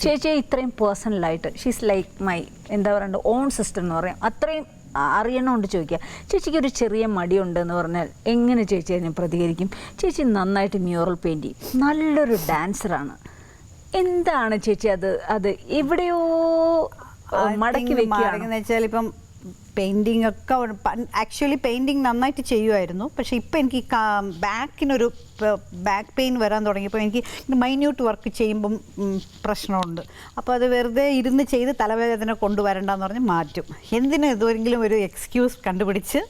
ചേച്ചി ഇത്രയും പേഴ്സണലായിട്ട് ഷീസ് ലൈക്ക് മൈ എന്താ പറയണ്ട ഓൺ സിസ്റ്റർ എന്ന് പറയാം, അത്രയും അറിയണോണ്ട് ചോദിക്കുക. ചേച്ചിക്ക് ഒരു ചെറിയ മടിയുണ്ടെന്ന് പറഞ്ഞാൽ എങ്ങനെ ചേച്ചി അതിനെ പ്രതികരിക്കും? ചേച്ചി നന്നായിട്ട് മ്യൂറൽ പെയിൻറ് ചെയ്യും, നല്ലൊരു ഡാൻസറാണ്. എന്താണ് ചേച്ചി അത് എവിടെയോ മടക്കി വെക്കുകയാണെന്ന് വെച്ചാൽ ഇപ്പം പെയിൻറ്റിങ് ഒക്കെ ആക്ച്വലി പെയിൻറ്റിങ് നന്നായിട്ട് ചെയ്യുമായിരുന്നു. പക്ഷേ ഇപ്പം എനിക്ക് ബാക്കിനൊരു ബാക്ക് പെയിൻ വരാൻ തുടങ്ങിയപ്പോൾ എനിക്ക് മൈന്യൂട്ട് വർക്ക് ചെയ്യുമ്പം പ്രശ്നമുണ്ട്. അപ്പോൾ അത് വെറുതെ ഇരുന്ന് ചെയ്ത് തലവേദന കൊണ്ടുവരണ്ടെന്ന് പറഞ്ഞ് മാറ്റും. എന്തിനും ഏതെങ്കിലും ഒരു എക്സ്ക്യൂസ് കണ്ടുപിടിച്ച്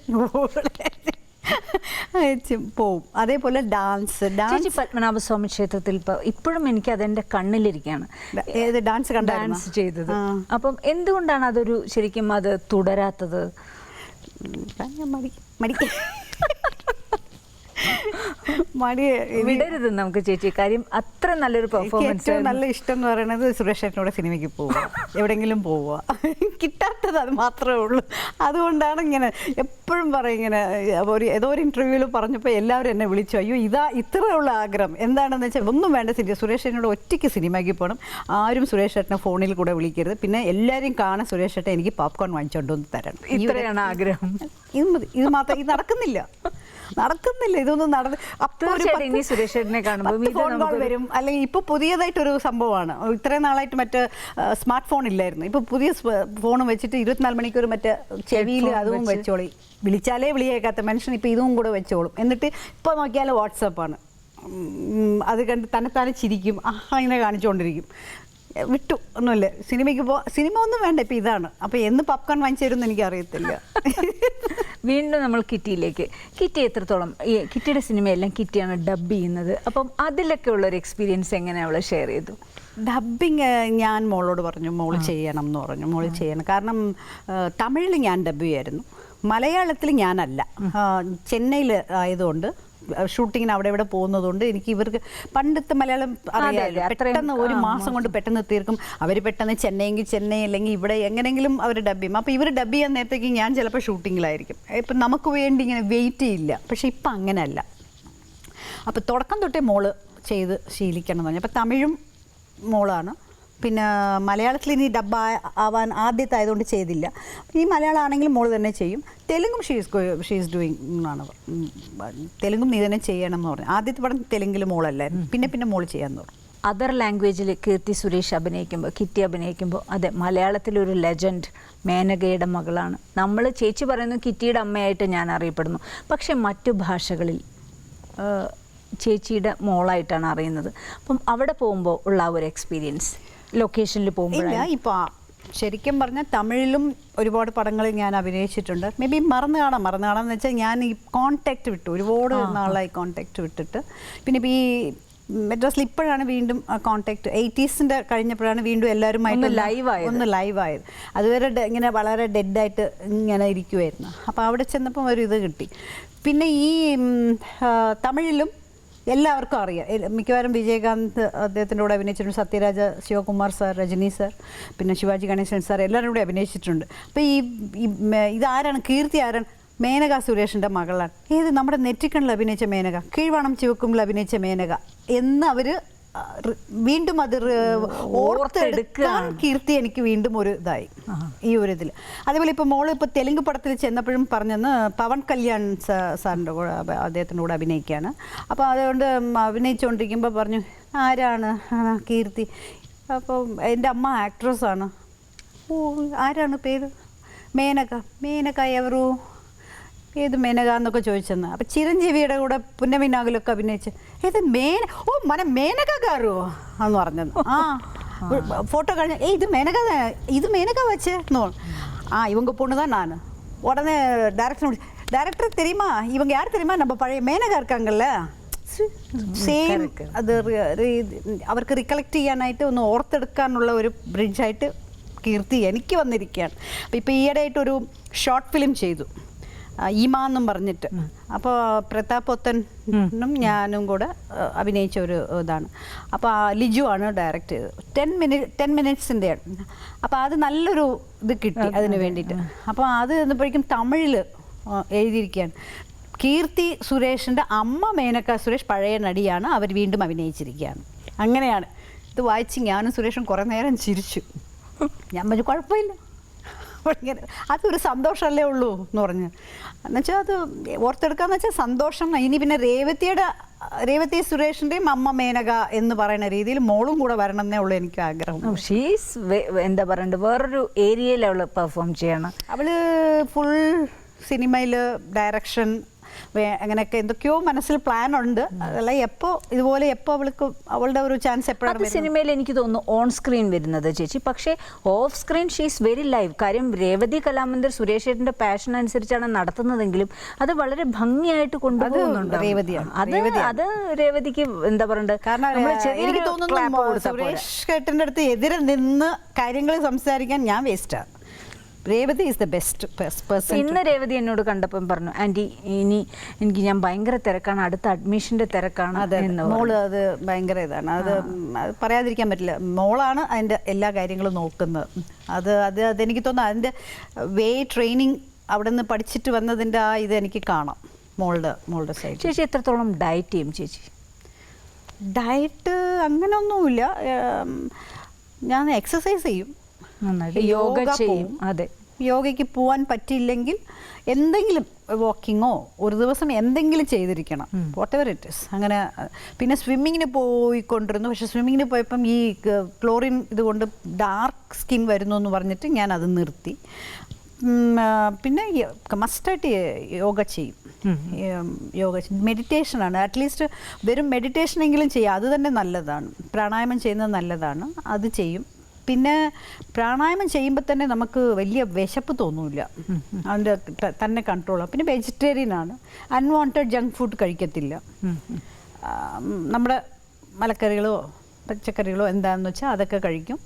പോവും. അതേപോലെ ഡാൻസ് പത്മനാഭസ്വാമി ക്ഷേത്രത്തിൽ ഇപ്പോഴും എനിക്ക് അതെന്റെ കണ്ണിലിരിക്കുകയാണ്. ഡാൻസ് ചെയ്തത്. അപ്പം എന്തുകൊണ്ടാണ് അതൊരു ശരിക്കും അത് തുടരാത്തത്? വിടരുത് നമുക്ക് ചേച്ചി, കാര്യം അത്ര നല്ലൊരു പെർഫോമൻസ്. ഏറ്റവും നല്ല ഇഷ്ടം എന്ന് പറയുന്നത് സുരേഷ് ചേട്ടനോട് സിനിമയ്ക്ക് പോവുക, എവിടെയെങ്കിലും പോവുക. കിട്ടാത്തത് അത് മാത്രമേ ഉള്ളൂ. അതുകൊണ്ടാണ് ഇങ്ങനെ എപ്പോഴും പറയും. ഇങ്ങനെ ഏതോ ഒരു ഇൻ്റർവ്യൂവിൽ പറഞ്ഞപ്പോൾ എല്ലാവരും എന്നെ വിളിച്ചു, അയ്യോ ഇത്രയുള്ള ആഗ്രഹം എന്താണെന്ന് വെച്ചാൽ ഒന്നും വേണ്ട, സുരേഷ് ചേട്ടനോട് ഒറ്റയ്ക്ക് സിനിമയ്ക്ക് പോകണം, ആരും സുരേഷ് ചേട്ടനെ ഫോണിൽ കൂടെ വിളിക്കരുത്, പിന്നെ എല്ലാവരും കാണാൻ സുരേഷ് ചേട്ടൻ എനിക്ക് പോപ്കോൺ വാങ്ങിച്ചുകൊണ്ടൊന്ന് തരണം. ഇത്രയാണ് ആഗ്രഹം. ഇത് മാത്രം ഇത് നടക്കുന്നില്ല. ഇതൊന്നും നടന്ന് ഫോൺ കോൾ വരും. അല്ലെങ്കിൽ ഇപ്പൊ പുതിയതായിട്ടൊരു സംഭവമാണ്. ഇത്രയും നാളായിട്ട് മറ്റേ സ്മാർട്ട് ഫോൺ ഇല്ലായിരുന്നു. ഇപ്പൊ പുതിയ ഫോൺ വെച്ചിട്ട് 24 മണിക്കൂർ മറ്റേ ചെവിയിൽ അതും വെച്ചോളി. വിളിച്ചാലേ വിളിയേക്കാത്ത മനുഷ്യൻ ഇപ്പൊ ഇതും കൂടെ വെച്ചോളും. എന്നിട്ട് ഇപ്പൊ നോക്കിയാൽ വാട്സാപ്പാണ്. അത് കണ്ട് തന്നെ ചിരിക്കും, ഇങ്ങനെ കാണിച്ചുകൊണ്ടിരിക്കും. വിട്ടു ഒന്നുമില്ല, സിനിമയ്ക്ക് സിനിമ ഒന്നും വേണ്ട, ഇപ്പം ഇതാണ്. അപ്പോൾ എന്ന് പോപ്കോൺ വാങ്ങിച്ചു തരുമെന്ന് എനിക്കറിയത്തില്ല. വീണ്ടും നമ്മൾ കിറ്റിയിലേക്ക്. കിറ്റി എത്രത്തോളം കിറ്റിയുടെ സിനിമയെല്ലാം കിറ്റിയാണ് ഡബ് ചെയ്യുന്നത്. അപ്പം അതിലൊക്കെ ഉള്ളൊരു എക്സ്പീരിയൻസ് എങ്ങനെ അവൾ ഷെയർ ചെയ്തു? ഡബ്ബിങ് ഞാൻ മോളോട് പറഞ്ഞു, മോള് ചെയ്യണം എന്ന് പറഞ്ഞു. മോള് ചെയ്യണം, കാരണം തമിഴിൽ ഞാൻ ഡബ് ചെയ്യായിരുന്നു, മലയാളത്തിൽ ഞാനല്ല. ചെന്നൈയിൽ ആയതുകൊണ്ട് ഷൂട്ടിങ്ങിന് അവിടെ ഇവിടെ പോകുന്നതുകൊണ്ട് എനിക്ക് ഇവർക്ക് പണ്ടത്തെ മലയാളം അറിയാമല്ലോ, പെട്ടെന്ന് ഒരു മാസം കൊണ്ട് പെട്ടെന്ന് തീർക്കും. അവർ പെട്ടെന്ന് ചെന്നൈയെങ്കിൽ ചെന്നൈ, അല്ലെങ്കിൽ ഇവിടെ എങ്ങനെയെങ്കിലും അവർ ഡബ് ചെയ്യും. അപ്പോൾ ഇവർ ഡബ് ചെയ്യാൻ നേരത്തേക്ക് ഞാൻ ചിലപ്പോൾ ഷൂട്ടിങ്ങിലായിരിക്കും. ഇപ്പം നമുക്ക് വേണ്ടി ഇങ്ങനെ വെയിറ്റ് ചെയ്യില്ല. പക്ഷേ ഇപ്പം അങ്ങനെയല്ല. അപ്പോൾ തുടക്കം തൊട്ടേ മോള് ചെയ്ത് ശീലിക്കണം എന്ന് പറഞ്ഞു. അപ്പോൾ തമിഴും മോളാണ്, പിന്നെ മലയാളത്തിൽ ഇനി ഡബ്ബ ആവാൻ ആദ്യത്തായതുകൊണ്ട് ചെയ്തില്ല. ഈ മലയാളം ആണെങ്കിലും മോൾ തന്നെ ചെയ്യും. തെലുങ്കും ഷീസ് ഡൂയിങ് എന്നാണ്. തെലുങ്കും നീ തന്നെ ചെയ്യണം എന്ന് പറഞ്ഞു. ആദ്യത്തെ പടം തെലുങ്കിൽ മോളല്ലായിരുന്നു, പിന്നെ മോൾ ചെയ്യാമെന്ന് പറഞ്ഞു. അതർ ലാംഗ്വേജിൽ കീർത്തി സുരേഷ് അഭിനയിക്കുമ്പോൾ, കിറ്റി അഭിനയിക്കുമ്പോൾ, അതെ മലയാളത്തിലൊരു ലെജൻഡ് മേനകയുടെ മകളാണ്. നമ്മൾ ചേച്ചി പറയുന്നു കിറ്റിയുടെ അമ്മയായിട്ട് ഞാൻ അറിയപ്പെടുന്നു, പക്ഷെ മറ്റു ഭാഷകളിൽ ചേച്ചിയുടെ മോളായിട്ടാണ് അറിയുന്നത്. അപ്പം അവിടെ പോകുമ്പോൾ ഉള്ള ആ ഒരു എക്സ്പീരിയൻസ് ലൊക്കേഷനിൽ പോകുമ്പോൾ ഇപ്പോൾ ശരിക്കും പറഞ്ഞാൽ തമിഴിലും ഒരുപാട് പടങ്ങളിൽ ഞാൻ അഭിനയിച്ചിട്ടുണ്ട്. മേ ബി മറന്നു കാണാമെന്ന് വെച്ചാൽ ഞാൻ ഈ കോൺടാക്റ്റ് വിട്ടു, ഒരുപാട് നാളായി കോൺടാക്റ്റ് വിട്ടിട്ട്. പിന്നെ ഇപ്പോൾ ഈ മെഡ്രാസിൽ ഇപ്പോഴാണ് വീണ്ടും കോൺടാക്റ്റ്, 80s കഴിഞ്ഞപ്പോഴാണ് വീണ്ടും എല്ലാവരുമായിട്ട് ലൈവായത്. അതുവരെ ഇങ്ങനെ വളരെ ഡെഡായിട്ട് ഇങ്ങനെ ഇരിക്കുമായിരുന്നു. അപ്പോൾ അവിടെ ചെന്നപ്പം ഒരു ഇത് കിട്ടി. പിന്നെ ഈ തമിഴിലും എല്ലാവർക്കും അറിയാം, മിക്കവാറും വിജയകാന്ത് അദ്ദേഹത്തിൻ്റെ കൂടെ അഭിനയിച്ചിട്ടുണ്ട്, സത്യരാജ, ശിവകുമാർ സാർ, രജനി സാർ, പിന്നെ ശിവാജി ഗണേശൻ സാർ, എല്ലാവരും കൂടെ അഭിനയിച്ചിട്ടുണ്ട്. അപ്പോൾ ഇതാരാണ്? കീർത്തി ആരാണ്? മേനക സുരേഷിൻ്റെ മകളാണ്. ഏത് നമ്മുടെ നെറ്റിക്കണിൽ അഭിനയിച്ച മേനക, കീഴ്വാണം ചിവക്കുമ്പിൽ അഭിനയിച്ച മേനക എന്ന് അവർ വീണ്ടും അത് ഓർത്തെടുക്കാൻ കീർത്തി എനിക്ക് വീണ്ടും ഒരു ഇതായി ഈ ഒരു ഇതിൽ. അതേപോലെ ഇപ്പോൾ മോള് ഇപ്പോൾ തെലുങ്ക് പടത്തിൽ ചെന്നപ്പോഴും പറഞ്ഞെന്ന് പവൻ കല്യാൺ സാറിൻ്റെ കൂടെ അദ്ദേഹത്തിൻ്റെ കൂടെ അഭിനയിക്കുകയാണ്. അപ്പോൾ അതുകൊണ്ട് അഭിനയിച്ചുകൊണ്ടിരിക്കുമ്പോൾ പറഞ്ഞു, ആരാണ് കീർത്തി? അപ്പോൾ എൻ്റെ അമ്മ ആക്ട്രസ്സാണ്. ഓ, ആരാണ് പേര്? മേനക എവറു? ഏത് മേനക എന്നൊക്കെ ചോദിച്ചെന്ന്. അപ്പം ചിരഞ്ജീവിയുടെ കൂടെ പുന്നമിനാഗിലൊക്കെ അഭിനയിച്ച് ഏത് മേനക ഗാറു എന്ന് പറഞ്ഞത്. ഫോട്ടോ കഴിഞ്ഞ ഇത് മേനക വച്ച് ഇവങ്ക பொண்ணு தான் நான். உடனே டைரக்டர் தெரியுமா, இவங்க யார் தெரியுமா, நம்ம பழைய மேனகா இருக்காங்கல்ல, സെയിം. അത് അവർക്ക് റിക്കലക്ട് ചെയ്യാനായിട്ട് ഒന്ന് ഓർത്തെടുക്കാനുള്ള ഒരു ബ്രിഡ്ജായിട്ട് കീർത്തി എനിക്ക് വന്നിരിക്കുകയാണ്. അപ്പോൾ ഇപ്പോൾ ഈയിടെയായിട്ടൊരു ഷോർട്ട് ഫിലിം ചെയ്തു, ഈമ എന്നും പറഞ്ഞിട്ട്. അപ്പോൾ പ്രതാപ് പൊത്തനും ഞാനും കൂടെ അഭിനയിച്ച ഒരു ഇതാണ്. അപ്പോൾ ലിജു ആണ് ഡയറക്റ്റ് ചെയ്തത്. 10 മിനിറ്റ്സിൻ്റെയാണ്. അപ്പോൾ അത് നല്ലൊരു ഇത് കിട്ടി അതിന് വേണ്ടിയിട്ട്. അപ്പോൾ അത് എന്നപ്പോഴേക്കും തമിഴിൽ എഴുതിയിരിക്കുകയാണ്. കീർത്തി സുരേഷിൻ്റെ അമ്മ മേനക സുരേഷ് പഴയ നടിയാണ്, അവർ വീണ്ടും അഭിനയിച്ചിരിക്കുകയാണ്. അങ്ങനെയാണ് ഇത് വായിച്ച് ഞാനും സുരേഷും കുറേ നേരം ചിരിച്ചു. ഞാൻ പറഞ്ഞു കുഴപ്പമില്ല, ഇങ്ങനെ അതൊരു സന്തോഷമല്ലേ ഉള്ളൂ എന്ന് പറഞ്ഞു. എന്നുവെച്ചാൽ അത് ഓർത്തെടുക്കാന്ന് വെച്ചാൽ സന്തോഷം. ഇനി പിന്നെ രേവതി സുരേഷിൻ്റെയും അമ്മ മേനക എന്ന് പറയുന്ന രീതിയിൽ മോളും കൂടെ വരണം എന്നേ ഉള്ളൂ എനിക്ക് ആഗ്രഹം. ഷീസ് എന്താ പറയണ്ടത്, വേറൊരു ഏരിയയിൽ അവൾ പെർഫോം ചെയ്യണം. അവള് ഫുൾ സിനിമയിൽ ഡയറക്ഷൻ അങ്ങനെയൊക്കെ എന്തൊക്കെയോ മനസ്സിൽ പ്ലാൻ ഉണ്ട്. അതല്ല ഇതുപോലെ എപ്പോൾ അവളുടെ ഒരു ചാൻസ് എപ്പോഴാണ് സിനിമയിൽ എനിക്ക് തോന്നുന്നു ഓൺ സ്ക്രീൻ വരുന്നത് ചേച്ചി, പക്ഷേ of screen she's very live. കാര്യം രേവതി കലാമന്ദിർ സുരേഷ് ഏട്ടൻ്റെ പാഷൻ അനുസരിച്ചാണ് നടത്തുന്നതെങ്കിലും അത് വളരെ ഭംഗിയായിട്ട് കൊണ്ടുപോകുന്നുണ്ട്. അത് രേവതിക്ക് എന്താ പറയണ്ടത്, കാരണം എനിക്ക് തോന്നുന്നു സുരേഷ് ഏട്ടൻ്റെ അടുത്ത് എതിരെ നിന്ന് കാര്യങ്ങൾ സംസാരിക്കാൻ ഞാൻ വേസ്റ്റാണ്. Revathi is the best person. ഇന്ന് രേവതി എന്നോട് കണ്ടപ്പം പറഞ്ഞു, ആൻറ്റി ഇനി ഞാൻ ഭയങ്കര തിരക്കാണ്, അടുത്ത അഡ്മിഷൻ്റെ തിരക്കാണ്. മോള് അത് ഭയങ്കര ഇതാണ്, അത് പറയാതിരിക്കാൻ പറ്റില്ല. മോളാണ് അതിൻ്റെ എല്ലാ കാര്യങ്ങളും നോക്കുന്നത്. അതെനിക്ക് തോന്നുന്നു അതിൻ്റെ ട്രെയിനിങ് അവിടെ നിന്ന് പഠിച്ചിട്ട് വന്നതിൻ്റെ ഇത് എനിക്ക് കാണാം മോളുടെ സൈഡ്. ചേച്ചി എത്രത്തോളം ഡയറ്റ് ചെയ്യും ചേച്ചി? ഡയറ്റ് അങ്ങനെയൊന്നുമില്ല, ഞാൻ എക്സസൈസ് ചെയ്യും, യോഗ ചെയ്യും. അതെ, യോഗയ്ക്ക് പോകാൻ പറ്റിയില്ലെങ്കിൽ എന്തെങ്കിലും വാക്കിങ്ങോ ഒരു ദിവസം എന്തെങ്കിലും ചെയ്തിരിക്കണം, വാട്ട് എവർ ഇറ്റ് ഇസ്. അങ്ങനെ പിന്നെ സ്വിമ്മിങ്ങിന് പോയിക്കൊണ്ടിരുന്നു. പക്ഷെ സ്വിമ്മിങ്ങിന് പോയപ്പം ഈ ക്ലോറിൻ ഇതുകൊണ്ട് ഡാർക്ക് സ്കിൻ വരുന്നു എന്ന് പറഞ്ഞിട്ട് ഞാൻ അത് നിർത്തി. പിന്നെ മസ്റ്റായിട്ട് യോഗ ചെയ്യും. മെഡിറ്റേഷനാണ്, അറ്റ്ലീസ്റ്റ് വെറും മെഡിറ്റേഷനെങ്കിലും ചെയ്യുക, അത് തന്നെ നല്ലതാണ്. പ്രാണായാമം ചെയ്യുന്നത് നല്ലതാണ്, അത് ചെയ്യും. പിന്നെ പ്രാണായാമം ചെയ്യുമ്പോൾ തന്നെ നമുക്ക് വലിയ വിശപ്പ് തോന്നില്ല, അതിൻ്റെ തന്നെ കൺട്രോളാണ്. പിന്നെ വെജിറ്റേറിയനാണ്, അൺവാണ്ടഡ് ജങ്ക് ഫുഡ് കഴിക്കത്തില്ല. നമ്മുടെ മലക്കറികളോ പച്ചക്കറികളോ എന്താണെന്ന് വെച്ചാൽ അതൊക്കെ കഴിക്കും.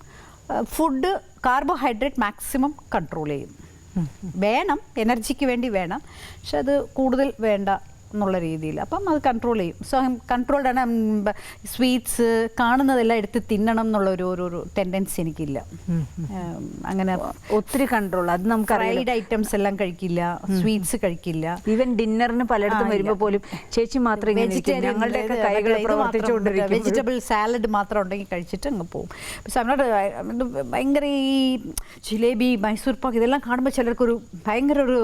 ഫുഡ് കാർബോഹൈഡ്രേറ്റ് മാക്സിമം കൺട്രോൾ ചെയ്യും. വേണം, എനർജിക്ക് വേണ്ടി വേണം, പക്ഷെ അത് കൂടുതൽ വേണ്ട എന്നുള്ള രീതിയിൽ. അപ്പം അത് കൺട്രോൾ ചെയ്യും. സോ കൺട്രോൾഡാണ്. സ്വീറ്റ്സ് കാണുന്നതെല്ലാം എടുത്ത് തിന്നണം എന്നുള്ള ഒരു ടെൻഡൻസി എനിക്കില്ല. അങ്ങനെ ഒത്തിരി കൺട്രോൾ. അത് നമുക്ക് ഫ്രൈഡ് ഐറ്റംസ് എല്ലാം കഴിക്കില്ല, സ്വീറ്റ്സ് കഴിക്കില്ല. ഈവൻ ഡിന്നറിന് പലയിടത്തും വരുമ്പോൾ പോലും ചേച്ചി മാത്രം വെജിറ്റബിൾ സാലഡ് മാത്രം ഉണ്ടെങ്കിൽ കഴിച്ചിട്ട് അങ്ങ് പോകും. ഭയങ്കര ഈ ജിലേബി, മൈസൂർ പാക്ക് ഇതെല്ലാം കാണുമ്പോൾ ചിലർക്കൊരു ഭയങ്കര ഒരു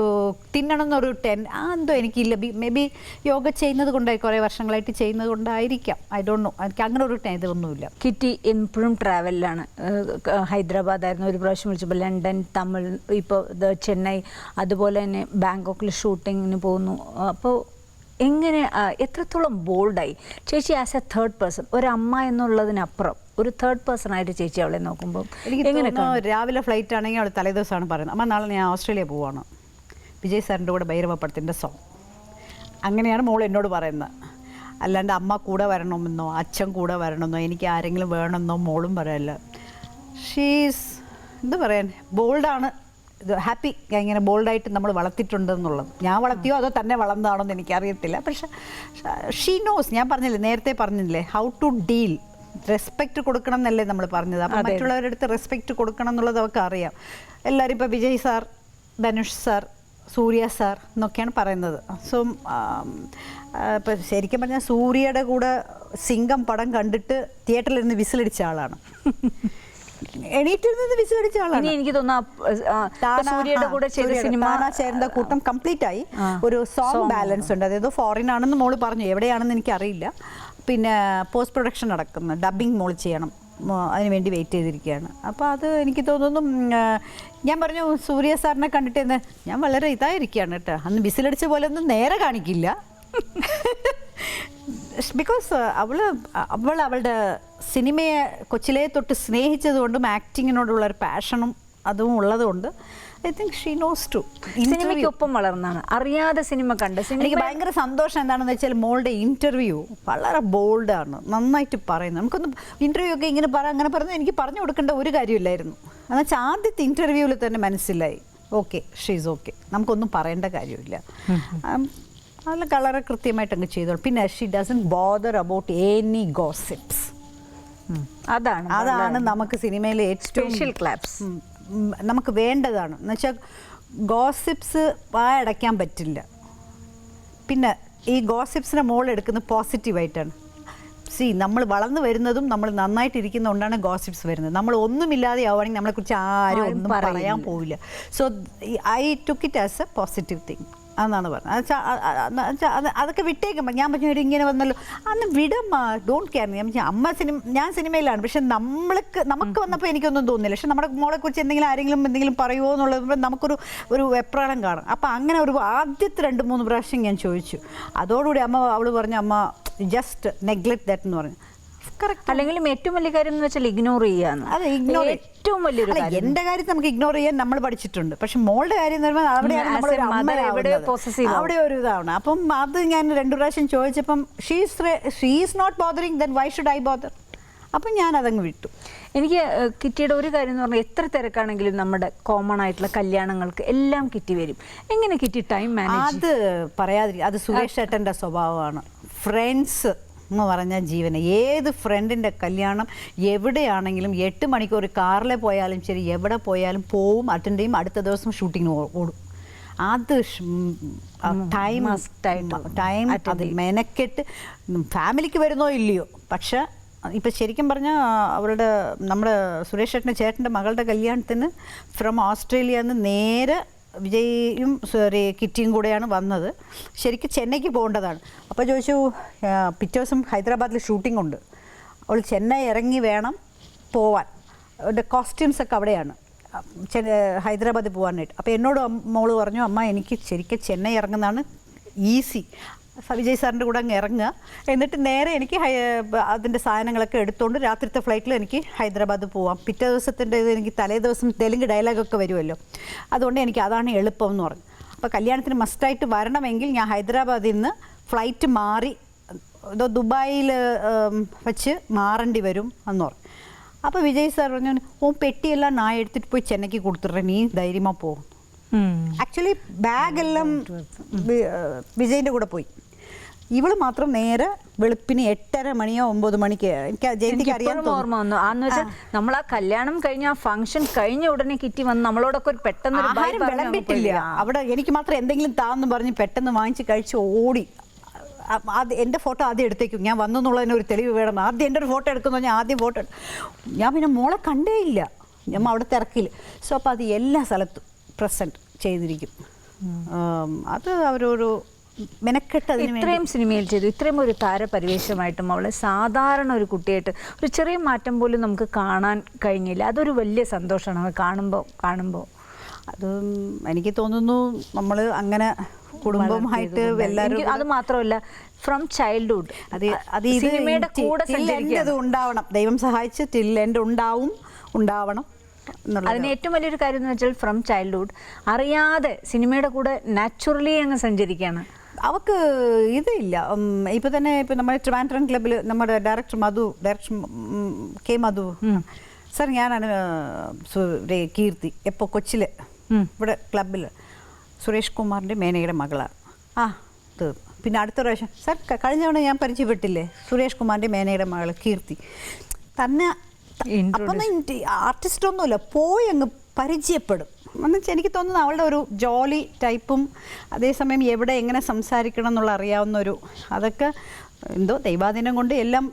തിന്നണം എന്നൊരു എന്തോ എനിക്കില്ല. മേ ബി യോഗ ചെയ്യുന്നത് കൊണ്ടായി, കുറേ വർഷങ്ങളായിട്ട് ചെയ്യുന്നത് കൊണ്ടായിരിക്കാം, ഐ ഡോണ്ട് നോ. എനിക്ക് അങ്ങനെ ഒരു ഇതൊന്നുമില്ല. കിറ്റി എപ്പോഴും ട്രാവലിലാണ്. ഹൈദരാബാദ് ആയിരുന്നു ഒരു പ്രാവശ്യം വിളിച്ചപ്പോൾ, ലണ്ടൻ, തമിഴ്, ഇപ്പോൾ ചെന്നൈ, അതുപോലെ തന്നെ ബാങ്കോക്കിൽ ഷൂട്ടിങ്ങിന് പോകുന്നു. അപ്പോൾ എങ്ങനെ, എത്രത്തോളം ബോൾഡായി ചേച്ചി ആസ് എ തേർഡ് പേഴ്സൺ, ഒരമ്മ എന്നുള്ളതിനപ്പുറം ഒരു തേർഡ് പേഴ്സൺ ആയിട്ട് ചേച്ചി അവളെ നോക്കുമ്പോൾ എങ്ങനെ? രാവിലെ ഫ്ലൈറ്റ് ആണെങ്കിൽ അവൾ തലേദിവസമാണ് പറയുന്നത്, അമ്മ നാളെ ഞാൻ ഓസ്ട്രേലിയ പോവാണ്, വിജയ് സാറിൻ്റെ കൂടെ ഭൈരവപ്പടത്തിൻ്റെ സോങ്. അങ്ങനെയാണ് മോൾ എന്നോട് പറയുന്നത്. അല്ലാണ്ട് അമ്മ കൂടെ വരണമെന്നോ അച്ഛൻ കൂടെ വരണമെന്നോ എനിക്ക് ആരെങ്കിലും വേണമെന്നോ മോളും പറയല്ല. ഷീസ് എന്താ പറയാൻ, ബോൾഡാണ്. ഹാപ്പി ഇങ്ങനെ ബോൾഡായിട്ട് നമ്മൾ വളർത്തിയിട്ടുണ്ടെന്നുള്ളത്. ഞാൻ വളർത്തിയോ അതോ തന്നെ വളർന്നതാണോ എന്ന് എനിക്കറിയത്തില്ല. പക്ഷെ ഷീ നോസ്. ഞാൻ പറഞ്ഞില്ലേ, നേരത്തെ പറഞ്ഞില്ലേ, ഹൗ ടു ഡീൽ. റെസ്പെക്റ്റ് കൊടുക്കണം എന്നല്ലേ നമ്മൾ പറഞ്ഞത്. അപ്പം മറ്റുള്ളവരുടെ അടുത്ത് റെസ്പെക്റ്റ് കൊടുക്കണം എന്നുള്ളത് അവർക്ക് അറിയാം. എല്ലാവരും ഇപ്പോൾ വിജയ് സാർ, ധനുഷ് സാർ, സൂര്യ സാർ എന്നൊക്കെയാണ് പറയുന്നത്. സോ ഇപ്പം ശരിക്കും പറഞ്ഞാൽ സൂര്യയുടെ കൂടെ സിംഗം പടം കണ്ടിട്ട് തിയേറ്ററിൽ ഇരുന്ന് വിസിലടിച്ച ആളാണ്. എണീറ്റിരുന്നത് വിസിലടിച്ച ആളാണ്. എനിക്ക് തോന്നുന്നു കൂട്ടം കംപ്ലീറ്റ് ആയി. ഒരു സോങ് ബാലൻസ് ഉണ്ട്, അതായത് ഫോറിൻ ആണെന്ന് മോള് പറഞ്ഞു, എവിടെയാണെന്ന് എനിക്കറിയില്ല. പിന്നെ പോസ്റ്റ് പ്രൊഡക്ഷൻ നടക്കുന്നു, ഡബ്ബിങ് മോള് ചെയ്യണം, അതിനുവേണ്ടി വെയിറ്റ് ചെയ്തിരിക്കുകയാണ്. അപ്പോൾ അത് എനിക്ക് തോന്നുന്നു, ഞാൻ പറഞ്ഞു സൂര്യ സാറിനെ കണ്ടിട്ട് എന്ന്, ഞാൻ വളരെ ഇതായിരിക്കുകയാണ് കേട്ടോ, അന്ന് വിസിലടിച്ച പോലെ ഒന്നും നേരെ കാണിക്കില്ല. ബിക്കോസ് അവളുടെ സിനിമയെ കൊച്ചിലേ തൊട്ട് സ്നേഹിച്ചതുകൊണ്ടും ആക്ടിങ്ങിനോടുള്ള ഒരു പാഷനും അതും ഉള്ളതുകൊണ്ട് I think she knows too. സിനിമയ്ക്കൊപ്പം വളർന്നാണ്, അറിയാതെ സിനിമ കണ്ട്. എനിക്ക് ഭയങ്കര സന്തോഷം എന്താണെന്ന് വെച്ചാൽ മോളുടെ ഇൻ്റർവ്യൂ വളരെ ബോൾഡാണ്, നന്നായിട്ട് പറയുന്നത്. നമുക്കൊന്ന് ഇൻ്റർവ്യൂ ഒക്കെ ഇങ്ങനെ അങ്ങനെ പറഞ്ഞാൽ എനിക്ക് പറഞ്ഞു കൊടുക്കേണ്ട ഒരു കാര്യമില്ലായിരുന്നു. എന്നുവെച്ചാൽ ആദ്യത്തെ ഇൻ്റർവ്യൂവിൽ തന്നെ മനസ്സിലായി, ഓക്കെ ഷീസ് ഓക്കെ, നമുക്കൊന്നും പറയേണ്ട കാര്യമില്ല. നല്ല കളറ് കൃത്യമായിട്ട് അങ്ങ് ചെയ്തോളൂ. പിന്നെ she doesn't bother about any gossips. അതാണ് നമുക്ക് സിനിമയിലെ ഏറ്റവും സ്പെഷ്യൽ ക്ലാപ്സ് നമുക്ക് വേണ്ടതാണ്. എന്നുവെച്ചാൽ ഗോസിപ്സ് വായടയ്ക്കാൻ പറ്റില്ല. പിന്നെ ഈ ഗോസിപ്സിനെ മോൾ എടുക്കുന്നത് പോസിറ്റീവായിട്ടാണ്. നമ്മൾ വളർന്നു വരുന്നതും നമ്മൾ നന്നായിട്ടിരിക്കുന്നതുകൊണ്ടാണ് ഗോസിപ്സ് വരുന്നത്. നമ്മൾ ഒന്നുമില്ലാതെ ആവുകയാണെങ്കിൽ നമ്മളെക്കുറിച്ച് ആരും ഒന്നും പറയാൻ പോവില്ല. So I took it as A positive thing എന്നാണ് പറഞ്ഞത്. അതൊക്കെ വിട്ടേക്കുമ്പോൾ ഞാൻ പറഞ്ഞു ഇങ്ങനെ വന്നല്ലോ, അന്ന് വിടമ്മ, ഡോണ്ട് കെയർ. ഞാൻ സിനിമയിലാണ്, പക്ഷെ നമുക്ക് വന്നപ്പോൾ എനിക്കൊന്നും തോന്നുന്നില്ല. പക്ഷെ നമ്മുടെ മോളെക്കുറിച്ച് എന്തെങ്കിലും പറയുമോ എന്നുള്ളത് നമുക്കൊരു വെപ്രാളം കാണും. അപ്പം അങ്ങനെ ആദ്യത്തെ 2-3 പ്രാവശ്യം ഞാൻ ചോദിച്ചു. അതോടുകൂടി അവൾ പറഞ്ഞു അമ്മ ജസ്റ്റ് നെഗ്ലക്ട് ദാറ്റ് എന്ന് പറഞ്ഞു. അല്ലെങ്കിലും ഏറ്റവും വലിയ കാര്യം എന്ന് വെച്ചാൽ ഇഗ്നോർ ചെയ്യാന്ന്. അതെ, ഇഗ്നോർ ഏറ്റവും വലിയൊരു കാര്യം. എന്റെ കാര്യത്തിൽ നമുക്ക് ഇഗ്നോർ ചെയ്യാൻ നമ്മൾ പഠിച്ചിട്ടുണ്ട്. പക്ഷെ മോളുടെ കാര്യം എന്ന് പറയുമ്പോൾ അവിടെ ഒരു ഇതാണ്. അപ്പം അത് ഞാൻ 2 പ്രാവശ്യം ചോദിച്ചപ്പം she's not bothering, then why should I bother? അപ്പം ഞാൻ അതങ്ങ് വിട്ടു. എനിക്ക് കിറ്റിയുടെ ഒരു കാര്യം എന്ന് പറഞ്ഞാൽ എത്ര തിരക്കാണെങ്കിലും നമ്മുടെ കോമൺ ആയിട്ടുള്ള കല്യാണങ്ങൾക്ക് എല്ലാം കിറ്റി വരും. എങ്ങനെ കിറ്റി ടൈം മാനേജ്? അത് പറയാതിരിക്കും, അത് സുരേഷ് ചേട്ടൻ്റെ സ്വഭാവമാണ്. ഫ്രണ്ട്സ് എന്ന് പറഞ്ഞാൽ ജീവന. ഏത് ഫ്രണ്ടിൻ്റെ കല്യാണം എവിടെയാണെങ്കിലും 8 മണിക്കൂർ കാറിൽ പോയാലും ശരി, എവിടെ പോയാലും പോവും, അറ്റൻഡ് ചെയ്യും, അടുത്ത ദിവസം ഷൂട്ടിങ്ങിന് ഓടും. അത് ടൈം അത് മെനക്കെട്ട് ഫാമിലിക്ക് വരുന്നോ ഇല്ലയോ. പക്ഷെ ഇപ്പം ശരിക്കും പറഞ്ഞാൽ നമ്മുടെ സുരേഷ് ചേട്ടൻ്റെ മകളുടെ കല്യാണത്തിന് ഫ്രം ഓസ്ട്രേലിയയിൽ നിന്ന് നേരെ വിജയും കിറ്റിയും കൂടെയാണ് വന്നത്. ശരിക്കും ചെന്നൈക്ക് പോകേണ്ടതാണ്. അപ്പോൾ ചോദിച്ചു പിറ്റേ ദിവസം ഹൈദരാബാദിൽ ഷൂട്ടിംഗ് ഉണ്ട്, അവൾ ചെന്നൈ ഇറങ്ങി വേണം പോവാൻ, അവരുടെ കോസ്റ്റ്യൂംസൊക്കെ അവിടെയാണ് ഹൈദരാബാദിൽ പോകാനായിട്ട്. അപ്പോൾ എന്നോട് മോള് പറഞ്ഞു അമ്മ എനിക്ക് ശരിക്കും ചെന്നൈ ഇറങ്ങുന്നതാണ് ഈസി, വിജയ് സാറിൻ്റെ കൂടെ അങ്ങ് ഇറങ്ങുക, എന്നിട്ട് നേരെ എനിക്ക് അതിൻ്റെ സാധനങ്ങളൊക്കെ എടുത്തുകൊണ്ട് രാത്രിത്തെ ഫ്ലൈറ്റിൽ എനിക്ക് ഹൈദരാബാദ് പോവാം. പിറ്റേ ദിവസത്തിൻ്റെ ഇത് എനിക്ക് തലേ ദിവസം തെലുങ്ക് ഡയലോഗൊക്കെ വരുമല്ലോ, അതുകൊണ്ട് എനിക്ക് അതാണ് എളുപ്പം എന്ന് പറഞ്ഞു. അപ്പോൾ കല്യാണത്തിന് മസ്റ്റായിട്ട് വരണമെങ്കിൽ ഞാൻ ഹൈദരാബാദിൽ നിന്ന് ഫ്ലൈറ്റ് മാറി ദുബായിൽ വെച്ച് മാറേണ്ടി വരും എന്ന് പറഞ്ഞു. അപ്പോൾ വിജയ് സാർ പറഞ്ഞു പെട്ടിയെല്ലാം ഞാൻ എടുത്തിട്ട് പോയി ചെന്നൈക്ക് കൊടുത്തിട്ടെ, നീ ധൈര്യமாக പോകും. ആക്ച്വലി ബാഗെല്ലാം വിജയിൻ്റെ കൂടെ പോയി. ഇവള് മാത്രം നേരെ വെളുപ്പിന് 8:30 മണിയോ 9 മണിക്ക്. എനിക്ക് ജയന്തിക്ക് അറിയാൻ ഓർമ്മ വന്നു. അന്ന് വെച്ചാൽ നമ്മൾ ആ കല്യാണം കഴിഞ്ഞ ആ ഫംഗ്ഷൻ കഴിഞ്ഞ ഉടനെ കിറ്റി വന്ന് നമ്മളോടൊക്കെ ഒരു പെട്ടെന്ന് വിളമ്പിട്ടില്ല. അവിടെ എനിക്ക് മാത്രം എന്തെങ്കിലും താന്ന് പറഞ്ഞ് പെട്ടെന്ന് വാങ്ങിച്ച് കഴിച്ച് ഓടി. എൻ്റെ ഫോട്ടോ ആദ്യം എടുത്തേക്കും, ഞാൻ വന്നു എന്നുള്ളതിന് ഒരു തെളിവ് വേണം. ആദ്യം എൻ്റെ ഒരു ഫോട്ടോ എടുക്കുന്നു പറഞ്ഞാൽ ആദ്യം ഫോട്ടോ ഞാൻ പിന്നെ മോളെ കണ്ടേ ഇല്ല, ഞാൻ അവിടെ തിരക്കില്ല. സോ അപ്പോൾ അത് എല്ലാ സ്ഥലത്തും പ്രസൻറ്റ് ചെയ്തിരിക്കും. അത് അവരൊരു മെനക്കെട്ട് ഇത്രയും സിനിമയിൽ ചെയ്തു, ഇത്രയും ഒരു താരപരിവേഷമായിട്ടും അവളെ സാധാരണ ഒരു കുട്ടിയായിട്ട് ഒരു ചെറിയ മാറ്റം പോലും നമുക്ക് കാണാൻ കഴിഞ്ഞില്ല. അതൊരു വലിയ സന്തോഷമാണ് കാണുമ്പോൾ. അത് എനിക്ക് തോന്നുന്നു നമ്മൾ അങ്ങനെ കുടുംബമായിട്ട് എല്ലാവരും. അത് മാത്രമല്ല ഫ്രം ചൈൽഡ്ഹുഡ് അത് സിനിമയുടെ കൂടെ ഉണ്ടാവണം, ദൈവം സഹായിച്ച് ടിൽ എൻഡ് ഉണ്ടാവണം. അതിന് ഏറ്റവും വലിയൊരു കാര്യം എന്ന് വെച്ചാൽ ഫ്രം ചൈൽഡ്ഹുഡ് അറിയാതെ സിനിമയുടെ കൂടെ നാച്ചുറലി അങ്ങ് സഞ്ചരിക്കുകയാണ്. അവർക്ക് ഇതില്ല. ഇപ്പം തന്നെ ഇപ്പം നമ്മുടെ ട്രിവാൻഡ്രം ക്ലബ്ബിൽ നമ്മുടെ ഡയറക്ടർ കെ മധു സാർ, ഞാനാണ് കീർത്തി എപ്പോൾ കൊച്ചിൽ ഇവിടെ ക്ലബ്ബിൽ സുരേഷ് കുമാറിൻ്റെ മേനയുടെ മകളാണ്. തീർന്നു. പിന്നെ അടുത്ത പ്രാവശ്യം സാർ കഴിഞ്ഞ തവണ ഞാൻ പരിചയപ്പെട്ടില്ലേ സുരേഷ് കുമാറിൻ്റെ മേനയുടെ മകൾ കീർത്തി തന്നെ. അപ്പം ആർട്ടിസ്റ്റ് ഒന്നുമില്ല, പോയി അങ്ങ് പരിചയപ്പെടും എന്നുവെച്ചാൽ എനിക്ക് തോന്നുന്നു അവളുടെ ഒരു ജോലി ടൈപ്പും അതേസമയം എവിടെ എങ്ങനെ സംസാരിക്കണം എന്നുള്ള അറിയാവുന്ന ഒരു അതൊക്കെ എന്തോ ദൈവാധീനം കൊണ്ട് എല്ലാം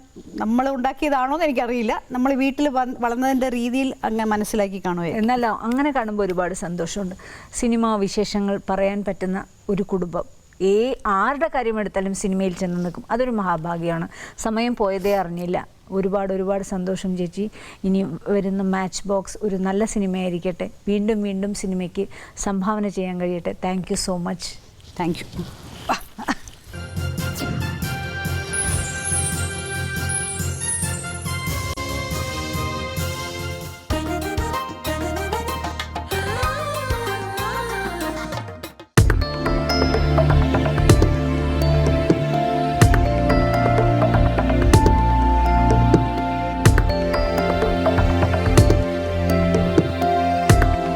നമ്മൾ ഉണ്ടാക്കിയതാണോ എന്ന് എനിക്കറിയില്ല. നമ്മൾ വീട്ടിൽ വളർന്നതിൻ്റെ രീതിയിൽ അങ്ങനെ മനസ്സിലാക്കി കാണുമോ. എന്നല്ല അങ്ങനെ കാണുമ്പോൾ ഒരുപാട് സന്തോഷമുണ്ട്. സിനിമാ വിശേഷങ്ങൾ പറയാൻ പറ്റുന്ന ഒരു കുടുംബം ആരുടെ കാര്യമെടുത്താലും സിനിമയിൽ ചെന്ന് നിൽക്കും. അതൊരു മഹാഭാഗ്യമാണ്. സമയം പോയതേ അറിഞ്ഞില്ല. ഒരുപാട് സന്തോഷം ചേച്ചി. ഇനി വരുന്ന മാച്ച് ബോക്സ് ഒരു നല്ല സിനിമയായിരിക്കട്ടെ. വീണ്ടും സിനിമയ്ക്ക് സംഭാവന ചെയ്യാൻ കഴിയട്ടെ. Thank you so much. Thank you.